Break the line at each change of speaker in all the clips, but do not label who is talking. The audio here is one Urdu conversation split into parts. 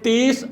30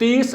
30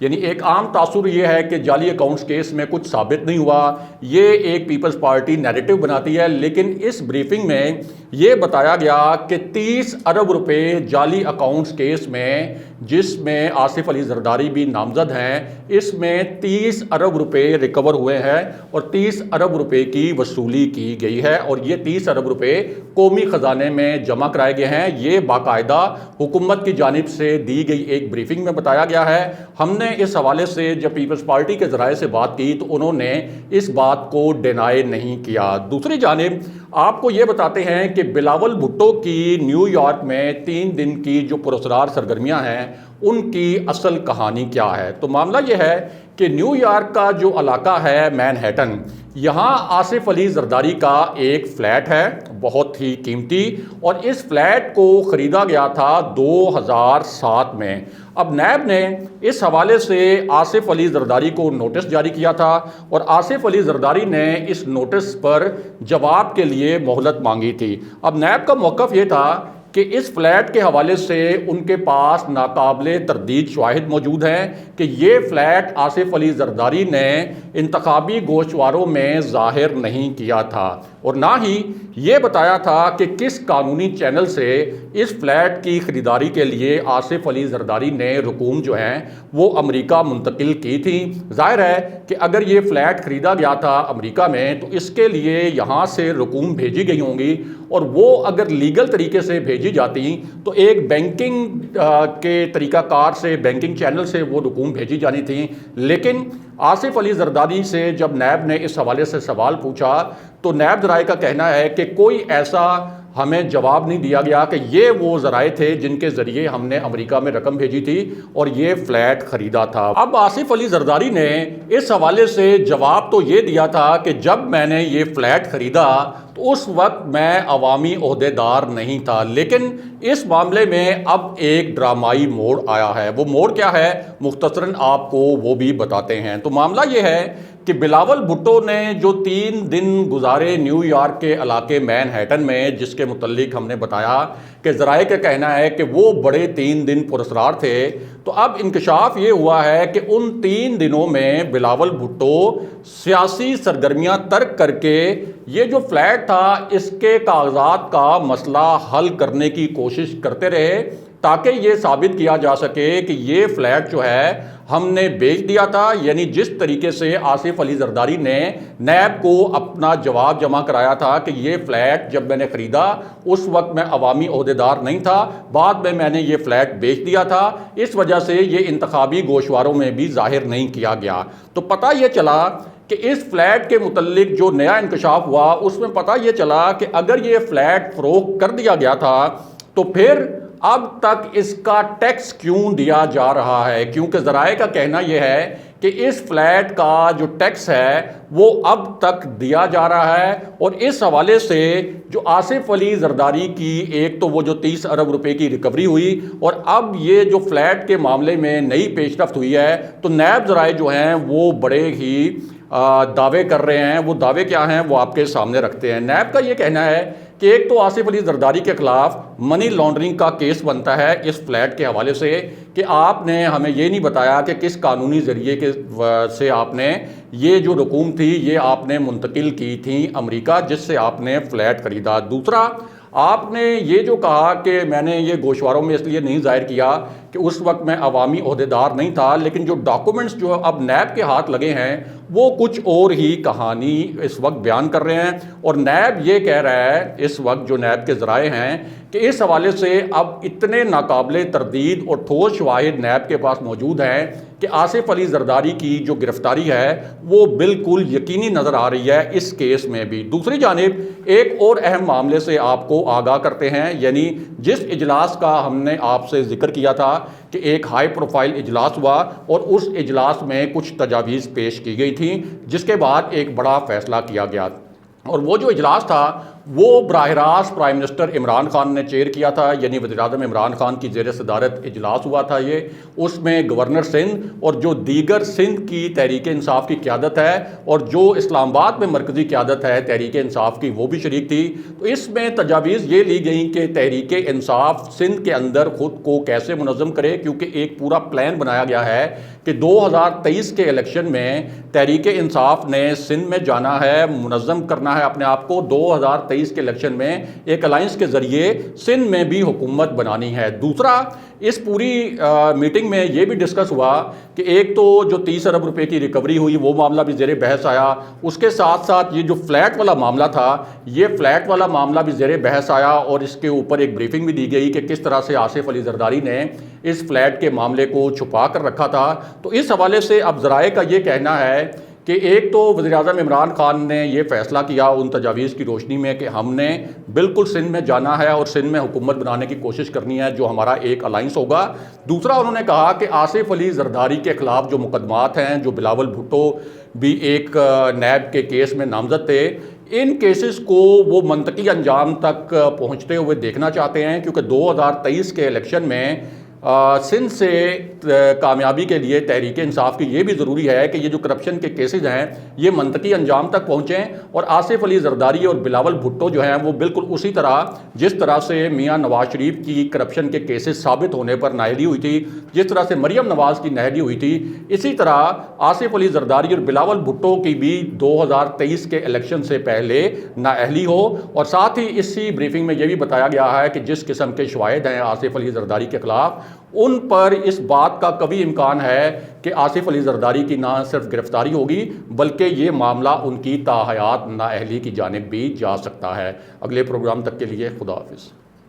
یعنی ایک عام تاثر یہ ہے کہ جعلی اکاؤنٹس کیس میں کچھ ثابت نہیں ہوا، یہ ایک پیپلز پارٹی نیریٹو بناتی ہے، لیکن اس بریفنگ میں یہ بتایا گیا کہ 30 ارب روپے جعلی اکاؤنٹس کیس میں، جس میں آصف علی زرداری بھی نامزد ہیں، اس میں 30 ارب روپے ریکور ہوئے ہیں اور 30 ارب روپے کی وصولی کی گئی ہے، اور یہ 30 ارب روپے قومی خزانے میں جمع کرائے گئے ہیں۔ یہ باقاعدہ حکومت کی جانب سے دی گئی ایک بریفنگ میں بتایا گیا ہے۔ ہم نے اس حوالے سے جب پیپلز پارٹی کے ذرائع سے بات کی تو انہوں نے اس بات کو ڈینائی نہیں کیا۔ دوسری جانب آپ کو یہ بتاتے ہیں کہ بلاول بھٹو کی نیو یارک میں 3 دن کی جو پراسرار سرگرمیاں ہیں ان کی اصل کہانی کیا ہے؟ تو معاملہ یہ ہے کہ نیو یارک کا جو علاقہ ہے مین ہیٹن، یہاں آصف علی زرداری کا ایک فلیٹ ہے بہت ہی قیمتی، اور اس فلیٹ کو خریدا گیا تھا 2007 میں۔ اب نیب نے اس حوالے سے آصف علی زرداری کو نوٹس جاری کیا تھا، اور آصف علی زرداری نے اس نوٹس پر جواب کے لیے مہلت مانگی تھی۔ اب نیب کا موقف یہ تھا کہ اس فلیٹ کے حوالے سے ان کے پاس ناقابل تردید شواہد موجود ہیں کہ یہ فلیٹ آصف علی زرداری نے انتخابی گوشواروں میں ظاہر نہیں کیا تھا، اور نہ ہی یہ بتایا تھا کہ کس قانونی چینل سے اس فلیٹ کی خریداری کے لیے آصف علی زرداری نے رقوم جو ہیں وہ امریکہ منتقل کی تھی۔ ظاہر ہے کہ اگر یہ فلیٹ خریدا گیا تھا امریکہ میں تو اس کے لیے یہاں سے رقوم بھیجی گئی ہوں گی، اور وہ اگر لیگل طریقے سے بھیجی جاتی تو ایک بینکنگ کے طریقہ کار سے، بینکنگ چینل سے وہ رقوم بھیجی جانی تھی۔ لیکن آصف علی زرداری سے جب نیب نے اس حوالے سے سوال پوچھا تو نیب ذرائع کا کہنا ہے کہ کوئی ایسا ہمیں جواب نہیں دیا گیا کہ یہ وہ ذرائع تھے جن کے ذریعے ہم نے امریکہ میں رقم بھیجی تھی اور یہ فلیٹ خریدا تھا۔ اب آصف علی زرداری نے اس حوالے سے جواب تو یہ دیا تھا کہ جب میں نے یہ فلیٹ خریدا تو اس وقت میں عوامی عہدیدار نہیں تھا، لیکن اس معاملے میں اب ایک ڈرامائی موڑ آیا ہے۔ وہ موڑ کیا ہے؟ مختصراً آپ کو وہ بھی بتاتے ہیں۔ تو معاملہ یہ ہے کہ بلاول بھٹو نے جو 3 دن گزارے نیو یارک کے علاقے مین ہیٹن میں، جس کے متعلق ہم نے بتایا کہ ذرائع کا کہنا ہے کہ وہ بڑے 3 دن پراسرار تھے، تو اب انکشاف یہ ہوا ہے کہ ان 3 دنوں میں بلاول بھٹو سیاسی سرگرمیاں ترک کر کے یہ جو فلیٹ تھا اس کے کاغذات کا مسئلہ حل کرنے کی کوشش کرتے رہے، تاکہ یہ ثابت کیا جا سکے کہ یہ فلیٹ جو ہے ہم نے بیچ دیا تھا۔ یعنی جس طریقے سے آصف علی زرداری نے نیب کو اپنا جواب جمع کرایا تھا کہ یہ فلیٹ جب میں نے خریدا اس وقت میں عوامی عہدیدار نہیں تھا، بعد میں نے یہ فلیٹ بیچ دیا تھا، اس وجہ سے یہ انتخابی گوشواروں میں بھی ظاہر نہیں کیا گیا۔ تو پتہ یہ چلا کہ اس فلیٹ کے متعلق جو نیا انکشاف ہوا اس میں پتہ یہ چلا کہ اگر یہ فلیٹ فروخت کر دیا گیا تھا تو پھر اب تک اس کا ٹیکس کیوں دیا جا رہا ہے؟ کیونکہ ذرائع کا کہنا یہ ہے کہ اس فلیٹ کا جو ٹیکس ہے وہ اب تک دیا جا رہا ہے، اور اس حوالے سے جو آصف علی زرداری کی ایک تو وہ جو 30 ارب روپے کی ریکوری ہوئی، اور اب یہ جو فلیٹ کے معاملے میں نئی پیش رفت ہوئی ہے، تو نیب ذرائع جو ہیں وہ بڑے ہی دعوے کر رہے ہیں۔ وہ دعوے کیا ہیں وہ آپ کے سامنے رکھتے ہیں۔ نیب کا یہ کہنا ہے کہ ایک تو آصف علی زرداری کے خلاف منی لانڈرنگ کا کیس بنتا ہے اس فلیٹ کے حوالے سے کہ آپ نے ہمیں یہ نہیں بتایا کہ کس قانونی ذریعے کے سے آپ نے یہ جو رقوم تھی یہ آپ نے منتقل کی تھی امریکہ، جس سے آپ نے فلیٹ خریدا۔ دوسرا، آپ نے یہ جو کہا کہ میں نے یہ گوشواروں میں اس لیے نہیں ظاہر کیا کہ اس وقت میں عوامی عہدیدار نہیں تھا، لیکن جو ڈاکومنٹس جو اب نیب کے ہاتھ لگے ہیں وہ کچھ اور ہی کہانی اس وقت بیان کر رہے ہیں، اور نیب یہ کہہ رہا ہے اس وقت جو نیب کے ذرائع ہیں کہ اس حوالے سے اب اتنے ناقابل تردید اور ٹھوس شواہد نیب کے پاس موجود ہیں کہ آصف علی زرداری کی جو گرفتاری ہے وہ بالکل یقینی نظر آ رہی ہے اس کیس میں بھی۔ دوسری جانب ایک اور اہم معاملے سے آپ کو آگاہ کرتے ہیں، یعنی جس اجلاس کا ہم نے آپ سے ذکر کیا تھا کہ ایک ہائی پروفائل اجلاس ہوا اور اس اجلاس میں کچھ تجاویز پیش کی گئی تھیں، جس کے بعد ایک بڑا فیصلہ کیا گیا، اور وہ جو اجلاس تھا وہ براہ راست پرائم منسٹر عمران خان نے چیئر کیا تھا، یعنی وزیر اعظم عمران خان کی زیر صدارت اجلاس ہوا تھا یہ. اس میں گورنر سندھ اور جو دیگر سندھ کی تحریک انصاف کی قیادت ہے اور جو اسلام آباد میں مرکزی قیادت ہے تحریک انصاف کی وہ بھی شریک تھی. تو اس میں تجاویز یہ لی گئیں کہ تحریک انصاف سندھ کے اندر خود کو کیسے منظم کرے، کیونکہ ایک پورا پلان بنایا گیا ہے کہ 2023 کے الیکشن میں تحریک انصاف نے سندھ میں جانا ہے، منظم کرنا ہے اپنے آپ کو. 2023 کے الیکشن میں ایک الائنس کے ذریعے سندھ میں بھی حکومت بنانی ہے. دوسرا، اس پوری میٹنگ میں یہ بھی ڈسکس ہوا کہ ایک تو جو 30 ارب روپے کی ریکوری ہوئی وہ معاملہ بھی زیر بحث آیا. اس کے ساتھ ساتھ یہ جو فلیٹ والا معاملہ تھا، یہ فلیٹ والا معاملہ بھی زیر بحث آیا اور اس کے اوپر ایک بریفنگ بھی دی گئی کہ کس طرح سے آصف علی زرداری نے اس فلیٹ کے معاملے کو چھپا کر رکھا تھا. تو اس حوالے سے اب ذرائع کا یہ کہنا ہے کہ ایک تو وزیر اعظم عمران خان نے یہ فیصلہ کیا ان تجاویز کی روشنی میں کہ ہم نے بالکل سندھ میں جانا ہے اور سندھ میں حکومت بنانے کی کوشش کرنی ہے جو ہمارا ایک الائنس ہوگا. دوسرا، انہوں نے کہا کہ آصف علی زرداری کے خلاف جو مقدمات ہیں، جو بلاول بھٹو بھی ایک نیب کے کیس میں نامزد تھے، ان کیسز کو وہ منطقی انجام تک پہنچتے ہوئے دیکھنا چاہتے ہیں، کیونکہ 2023 کے الیکشن میں سندھ سے کامیابی کے لیے تحریک انصاف کی یہ بھی ضروری ہے کہ یہ جو کرپشن کے کیسز ہیں یہ منطقی انجام تک پہنچیں اور آصف علی زرداری اور بلاول بھٹو جو ہیں وہ بالکل اسی طرح جس طرح سے میاں نواز شریف کی کرپشن کے کیسز ثابت ہونے پر نااہلی ہوئی تھی، جس طرح سے مریم نواز کی نااہلی ہوئی تھی، اسی طرح آصف علی زرداری اور بلاول بھٹو کی بھی 2023 کے الیکشن سے پہلے نااہلی ہو. اور ساتھ ہی اسی بریفنگ میں یہ بھی بتایا گیا ہے کہ جس قسم کے شواہد ہیں آصف علی زرداری کے خلاف، ان پر اس بات کا کبھی امکان ہے کہ آصف علی زرداری کی نہ صرف گرفتاری ہوگی بلکہ یہ معاملہ ان کی تاحیات نااہلی کی جانب بھی جا سکتا ہے. اگلے پروگرام تک کے لیے خدا حافظ.